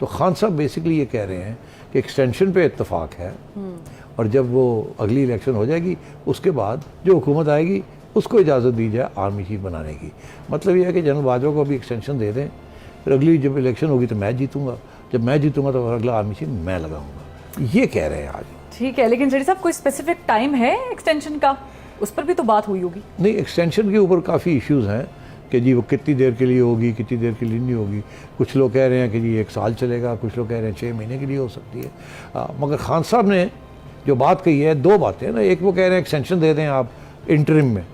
तो खान साहब बेसिकली ये कह रहे हैं कि एक्सटेंशन पे इत्तेफाक है और जब वो अगली इलेक्शन हो जाएगी उसके बाद जो हुकूमत आएगी उसको इजाज़त दी जाए आर्मी चीफ बनाने की। मतलब ये है कि जनरल बाजवा को अभी एक्सटेंशन दे दें, फिर अगली जब इलेक्शन होगी तो मैं जीतूंगा, जब मैं जीतूंगा तो अगला आर्मी चीफ मैं लगाऊंगा, ये कह रहे हैं आज। ठीक है, लेकिन जड़ी साहब कोई स्पेसिफिक टाइम है एक्सटेंशन का? उस पर भी तो बात हुई होगी। नहीं, एक्सटेंशन के ऊपर काफ़ी इश्यूज़ हैं कि जी वो कितनी देर के लिए होगी, कितनी देर के लिए नहीं होगी। कुछ लोग कह रहे हैं कि जी 1 साल चलेगा, कुछ लोग कह रहे हैं 6 महीने के लिए हो सकती है। मगर खान साहब ने जो बात कही है, 2 बातें ना, एक वो कह रहे हैं एक्सटेंशन दे दें आप इंटरिम में,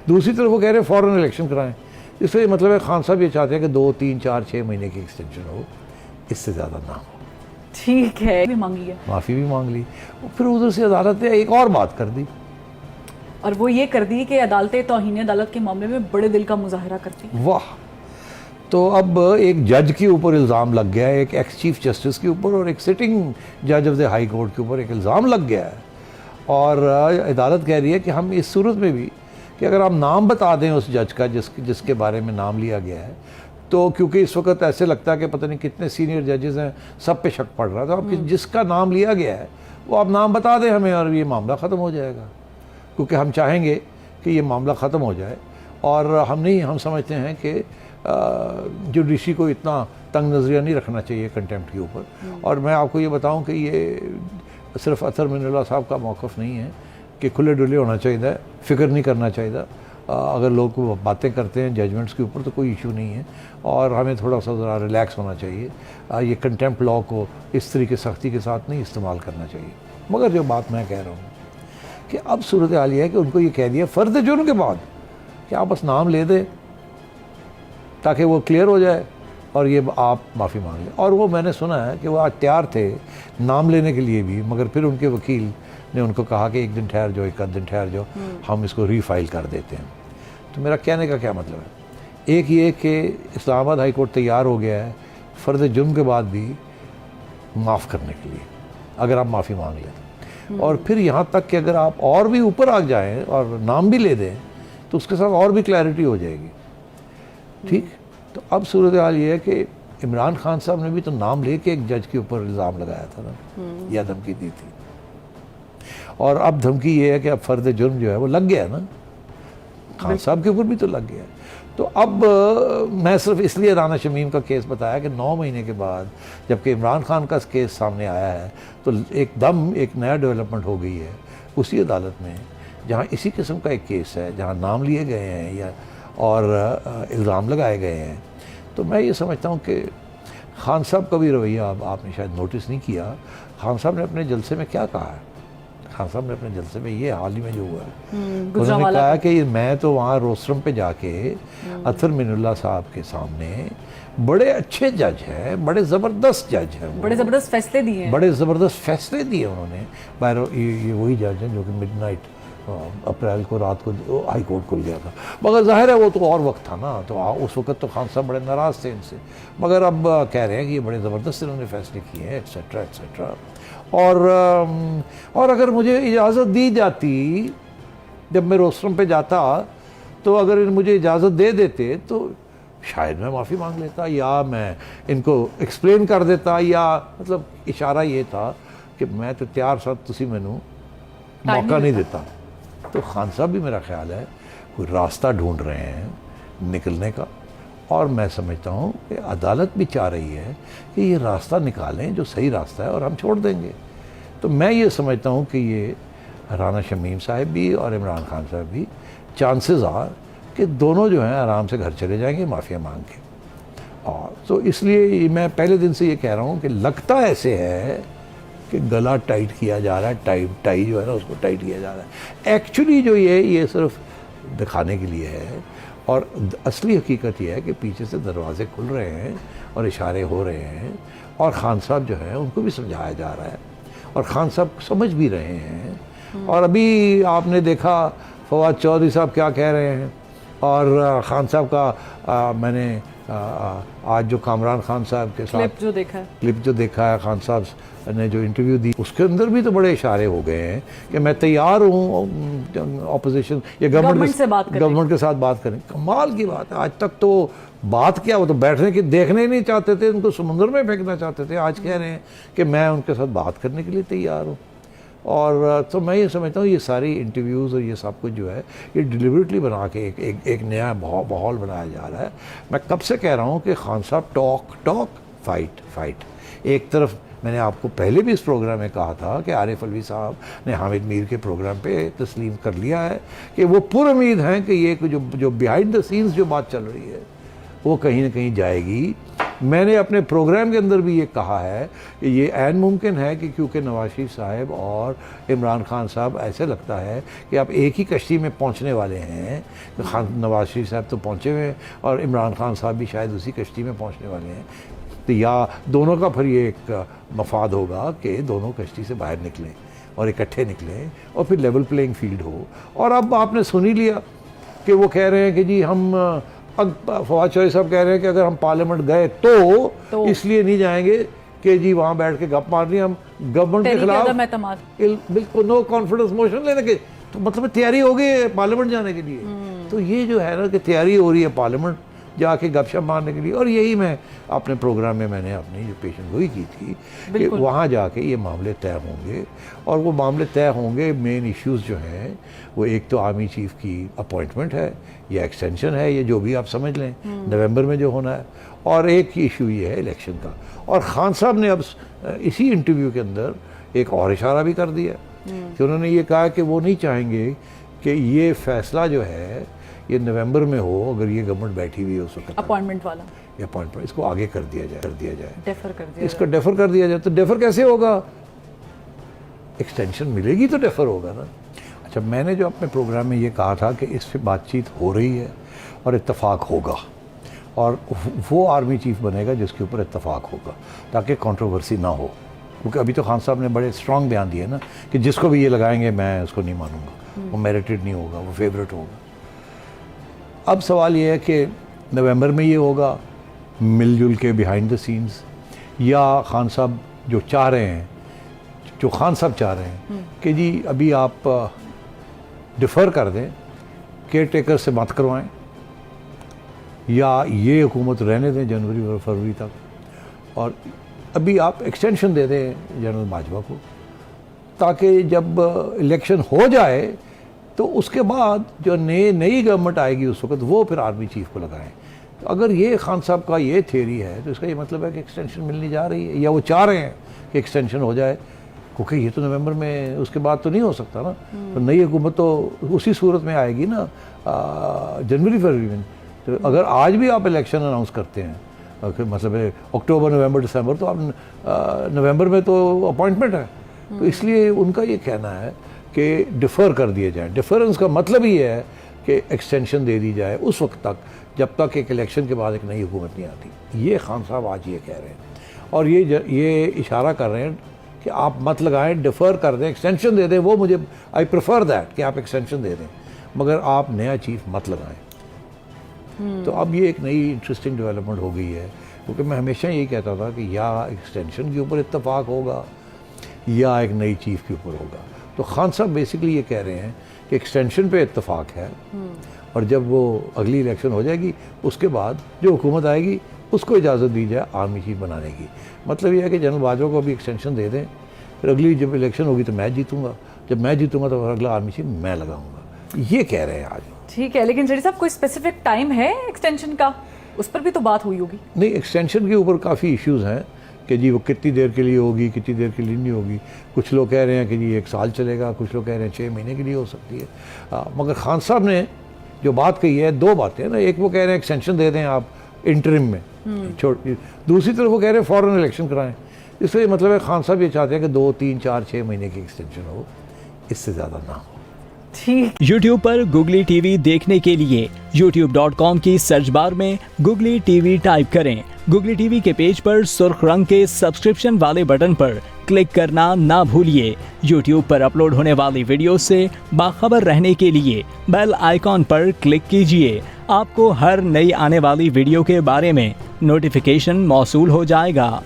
दूसरी तरफ वो कह रहे हैं फॉरेन इलेक्शन कराएं। इसलिए मतलब है खान साहब ये चाहते हैं कि 2, 3, 4, 6 महीने की एक्सटेंशन हो, इससे ज़्यादा ना हो। ठीक है, भी मांगी है, माफ़ी भी मांग ली, फिर उधर से अदालत ने एक और बात कर दी, और वो ये कर दी कि अदालतें तौहीन अदालत के मामले में बड़े दिल का मुजाहरा करती। वाह। तो अब एक जज के ऊपर इल्ज़ाम लग गया है, एक एक्स चीफ जस्टिस के ऊपर और एक सिटिंग जज ऑफ द हाई कोर्ट के ऊपर एक इल्ज़ाम लग गया है। और अदालत कह रही है कि हम इस सूरत में भी कि अगर आप नाम बता दें उस जज का जिसके बारे में नाम लिया गया है, तो क्योंकि इस वक्त ऐसे लगता है कि पता नहीं कितने सीनियर जजेस हैं, सब पे शक पड़ रहा था, तो अब जिसका नाम लिया गया है वो आप नाम बता दें हमें और ये मामला ख़त्म हो जाएगा, क्योंकि हम चाहेंगे कि ये मामला ख़त्म हो जाए। और हम समझते हैं कि जुडिशरी को इतना तंग नज़रिया नहीं रखना चाहिए कंटेम्प्ट के ऊपर। और मैं आपको ये बताऊं कि ये सिर्फ अतर मिनल्ला साहब का मौक़िफ़ नहीं है कि खुले डुले होना चाहिए, फ़िक्र नहीं करना चाहिए। अगर लोग बातें करते हैं जजमेंट्स के ऊपर तो कोई इशू नहीं है, और हमें थोड़ा सा ज़रा रिलैक्स होना चाहिए। ये कंटेम्प्ट लॉ को इस तरीके सख्ती के साथ नहीं इस्तेमाल करना चाहिए। मगर जो बात मैं कह रहा हूँ कि अब सूरत हाल ये है कि उनको ये कह दिया फ़र्द जुर्म के बाद कि आप बस नाम ले दें ताकि वो क्लियर हो जाए और ये आप माफ़ी मांग लें। और वो मैंने सुना है कि वो आज तैयार थे नाम लेने के लिए भी, मगर फिर उनके वकील ने उनको कहा कि 1 दिन ठहर जाओ, 1 दिन ठहर जाओ, हम इसको रीफाइल कर देते हैं। तो मेरा कहने का क्या मतलब है, एक ये कि इस्लामाबाद हाई कोर्ट तैयार हो गया है फ़र्द जुर्म के बाद भी माफ़ करने के लिए अगर आप माफ़ी मांग लें, और फिर यहाँ तक कि अगर आप और भी ऊपर आ जाएं और नाम भी ले दें तो उसके साथ और भी क्लैरिटी हो जाएगी। ठीक, तो अब सूरत हाल ये है कि इमरान खान साहब ने भी तो नाम लेके एक जज के ऊपर इल्ज़ाम लगाया था ना, या धमकी दी थी, और अब धमकी ये है कि अब फ़र्द जुर्म जो है वो लग गया ना, खान साहब के ऊपर भी तो लग गया। तो अब मैं सिर्फ इसलिए राना शमीम का केस बताया कि 9 महीने के बाद जबकि इमरान खान का केस सामने आया है तो एकदम एक नया डेवलपमेंट हो गई है उसी अदालत में जहाँ इसी किस्म का एक केस है, जहाँ नाम लिए गए हैं या और इल्ज़ाम लगाए गए हैं। तो मैं ये समझता हूँ कि खान साहब का भी रवैया आपने शायद नोटिस नहीं किया। खान साहब ने अपने जलसे में क्या कहा है? खान साहब ने अपने जलसे में ये हाल ही में जो हुआ है, उन्होंने कहा कि मैं तो वहाँ रोस्ट्रम पे जाके अतर मिनुल्लाह साहब के सामने बड़े अच्छे जज हैं, बड़े ज़बरदस्त जज हैं, बड़े ज़बरदस्त फैसले दिए, बड़े ज़बरदस्त फैसले दिए उन्होंने। ये वही जज हैं जो कि मिडनाइट अप्रैल को रात को हाई कोर्ट खुल गया था, मगर जाहिर है वो तो और वक्त था ना, तो उस वक्त तो खान साहब बड़े नाराज़ थे इनसे, मगर अब कह रहे हैं कि ये बड़े ज़बरदस्त इन्होंने फैसले किए हैं एक्सेट्रा एक्सेट्रा। और अगर मुझे इजाज़त दी जाती, जब मैं रोस्ट्रम पे जाता तो अगर मुझे इजाज़त दे देते तो शायद मैं माफ़ी मांग लेता या मैं इनको एक्सप्लेन कर देता, या मतलब इशारा ये था कि मैं तो तैयार साहब तुसी मैनू मौका नहीं देता। तो खान साहब भी मेरा ख्याल है कोई रास्ता ढूंढ रहे हैं निकलने का, और मैं समझता हूँ कि अदालत भी चाह रही है कि ये रास्ता निकालें जो सही रास्ता है और हम छोड़ देंगे। तो मैं ये समझता हूँ कि ये राना शमीम साहब भी और इमरान खान साहब भी चांसेस आर कि दोनों जो हैं आराम से घर चले जाएंगे माफ़िया मांग के। और तो इसलिए मैं पहले दिन से ये कह रहा हूँ कि लगता ऐसे है कि गला टाइट किया जा रहा है, टाई जो है ना उसको टाइट किया जा रहा है। एक्चुअली जो ये सिर्फ दिखाने के लिए है, और असली हकीकत यह है कि पीछे से दरवाजे खुल रहे हैं और इशारे हो रहे हैं, और खान साहब जो है उनको भी समझाया जा रहा है और खान साहब समझ भी रहे हैं। और अभी आपने देखा फवाद चौधरी साहब क्या कह रहे हैं, और खान साहब का मैंने आज जो कामरान खान साहब के साथ क्लिप जो देखा है, खान साहब ने जो इंटरव्यू दी, उसके अंदर भी तो बड़े इशारे हो गए हैं कि मैं तैयार हूँ ऑपोजिशन या गवर्नमेंट के साथ बात करें। कमाल की बात है, आज तक तो बात क्या, वो तो बैठने की देखने ही नहीं चाहते थे, उनको समुद्र में फेंकना चाहते थे। आज कह रहे हैं कि मैं उनके साथ बात करने के लिए तैयार हूँ। और तो मैं ये समझता हूँ ये सारी इंटरव्यूज़ और ये सब कुछ जो है ये डिलिबरेटली बना के एक नया माहौल बनाया जा रहा है। मैं कब से कह रहा हूँ कि खान साहब टॉक फाइट। एक तरफ मैंने आपको पहले भी इस प्रोग्राम में कहा था कि आरिफ अलवी साहब ने हामिद मीर के प्रोग्राम पे तस्लीम कर लिया है कि वो पुरुम्मीद हैं कि ये जो बिहाइंड द सीन्स जो बात चल रही है वो कहीं ना कहीं जाएगी। मैंने अपने प्रोग्राम के अंदर भी ये कहा है कि ये ऐन मुमकिन है कि क्योंकि नवाज शरीफ साहब और इमरान खान साहब ऐसे लगता है कि आप एक ही कश्ती में पहुंचने वाले हैं। नवाज शरीफ साहब तो पहुंचे हुए हैं और इमरान खान साहब भी शायद उसी कश्ती में पहुंचने वाले हैं। तो या दोनों का फिर ये एक मफाद होगा कि दोनों कश्ती से बाहर निकलें और इकट्ठे निकलें और फिर लेवल प्लेइंग फील्ड हो। और अब आपने सुन ही लिया कि वो कह रहे हैं कि जी हम फवाद चौधरी साहब कह रहे हैं कि अगर हम पार्लियामेंट गए तो इसलिए नहीं जाएंगे कि जी वहाँ बैठ के गप मारनी, हम गवर्नमेंट के खिलाफ बिल्कुल नो कॉन्फिडेंस मोशन लेने के, तो मतलब तैयारी हो गई है पार्लियामेंट जाने के लिए। तो ये जो है ना कि तैयारी हो रही है पार्लियामेंट जाके गपशप मारने के लिए। और यही मैं अपने प्रोग्राम में मैंने अपनी जो पेशन गोई की थी कि वहाँ जाके ये मामले तय होंगे। और वो मामले तय होंगे, मेन इश्यूज़ जो हैं वो एक तो आर्मी चीफ़ की अपॉइंटमेंट है या एक्सटेंशन है, ये जो भी आप समझ लें नवंबर में जो होना है, और एक इशू ये है इलेक्शन का। और खान साहब ने अब इसी इंटरव्यू के अंदर एक और इशारा भी कर दिया कि उन्होंने ये कहा कि वो नहीं चाहेंगे कि ये फैसला जो है ये नवंबर में हो, अगर ये गवर्नमेंट बैठी हुई है उस वक्त अपॉइंटमेंट वाला, ये अपॉइंटमेंट इसको आगे कर दिया जाए इसको डेफर कर दिया जाए। तो डेफर कैसे होगा? एक्सटेंशन मिलेगी तो डेफर होगा ना। अच्छा, मैंने जो अपने प्रोग्राम में ये कहा था कि इस पर बातचीत हो रही है और इत्तेफाक होगा, और वो आर्मी चीफ बनेगा जिसके ऊपर इत्तेफाक होगा, ताकि कंट्रोवर्सी ना हो। क्योंकि अभी तो खान साहब ने बड़े स्ट्रॉन्ग बयान दिए ना कि जिसको भी ये लगाएंगे मैं उसको नहीं मानूंगा, वो मेरिटेड नहीं होगा, वो फेवरेट होगा। अब सवाल ये है कि नवंबर में ये होगा मिलजुल के बिहाइंड द सीन्स, या खान साहब जो चाह रहे हैं, जो खान साहब चाह रहे हैं कि जी अभी आप डिफ़र कर दें, केयर टेकर से मत करवाएं, या ये हुकूमत रहने दें जनवरी और फरवरी तक, और अभी आप एक्सटेंशन दे दें जनरल बाजवा को, ताकि जब इलेक्शन हो जाए तो उसके बाद जो नई गवर्नमेंट आएगी उस वक्त वो फिर आर्मी चीफ को लगाएं। तो अगर ये खान साहब का ये थ्योरी है तो इसका ये मतलब है कि एक्सटेंशन मिलने जा रही है, या वो चाह रहे हैं कि एक्सटेंशन हो जाए, क्योंकि ये तो नवंबर में उसके बाद तो नहीं हो सकता ना। तो नई हुकूमत तो उसी सूरत में आएगी ना जनवरी फरवरी में। तो अगर आज भी आप इलेक्शन अनाउंस करते हैं, मतलब अक्टूबर नवंबर दिसंबर, तो आप नवंबर में तो अपॉइंटमेंट है। तो इसलिए उनका ये कहना है कि डिफ़र कर दिए जाए। डिफरेंस का मतलब ही है कि एक्सटेंशन दे दी जाए उस वक्त तक जब तक एक इलेक्शन के बाद एक नई हुकूमत नहीं आती। ये खान साहब आज ये कह रहे हैं, और ये इशारा कर रहे हैं कि आप मत लगाएं, डिफ़र कर दें, एक्सटेंशन दे दें। वो मुझे आई प्रेफर दैट कि आप एक्सटेंशन दे दें, मगर आप नया चीफ मत लगाएं। तो अब ये एक नई इंटरेस्टिंग डेवलपमेंट हो गई है, क्योंकि मैं हमेशा यही कहता था कि या एक्सटेंशन के ऊपर इत्तेफाक होगा या एक नई चीफ के ऊपर होगा। तो खान साहब बेसिकली ये कह रहे हैं कि एक्सटेंशन पे इत्तेफाक है, और जब वो अगली इलेक्शन हो जाएगी उसके बाद जो हुकूमत आएगी उसको इजाज़त दी जाए आर्मी चीफ बनाने की। मतलब ये है कि जनरल बाजवा को अभी एक्सटेंशन दे दें, फिर अगली जब इलेक्शन होगी तो मैं जीतूंगा, जब मैं जीतूंगा तो अगला आर्मी चीफ मैं लगाऊंगा। ये कह रहे हैं आज। ठीक है, लेकिन जड़ी साहब कोई स्पेसिफिक टाइम है एक्सटेंशन का? उस पर भी तो बात हुई होगी। नहीं, एक्सटेंशन के ऊपर काफ़ी इश्यूज़ हैं कि जी वो कितनी देर के लिए होगी, कितनी देर के लिए नहीं होगी। कुछ लोग कह रहे हैं कि जी 1 साल चलेगा, कुछ लोग कह रहे हैं 6 महीने के लिए हो सकती है। मगर खान साहब ने जो बात कही है, 2 बातें ना, एक वो कह रहे हैं एक्सटेंशन दे दें आप इंटरिम में, दूसरी तरफ वो कह रहे हैं फॉरेन इलेक्शन कराएं। इसलिए मतलब है खान साहब ये चाहते हैं कि 2, 3, 4, 6 महीने की एक्सटेंशन हो, इससे ज़्यादा ना हो। ठीक। YouTube पर गुगली टीवी देखने के लिए youtube.com की सर्च बार में गुगली टीवी टाइप करें। गुगली टीवी के पेज पर सुर्ख रंग के सब्सक्रिप्शन वाले बटन पर क्लिक करना ना भूलिए। YouTube पर अपलोड होने वाली वीडियो से बाखबर रहने के लिए बेल आइकॉन पर क्लिक कीजिए। आपको हर नई आने वाली वीडियो के बारे में नोटिफिकेशन मौसूल हो जाएगा।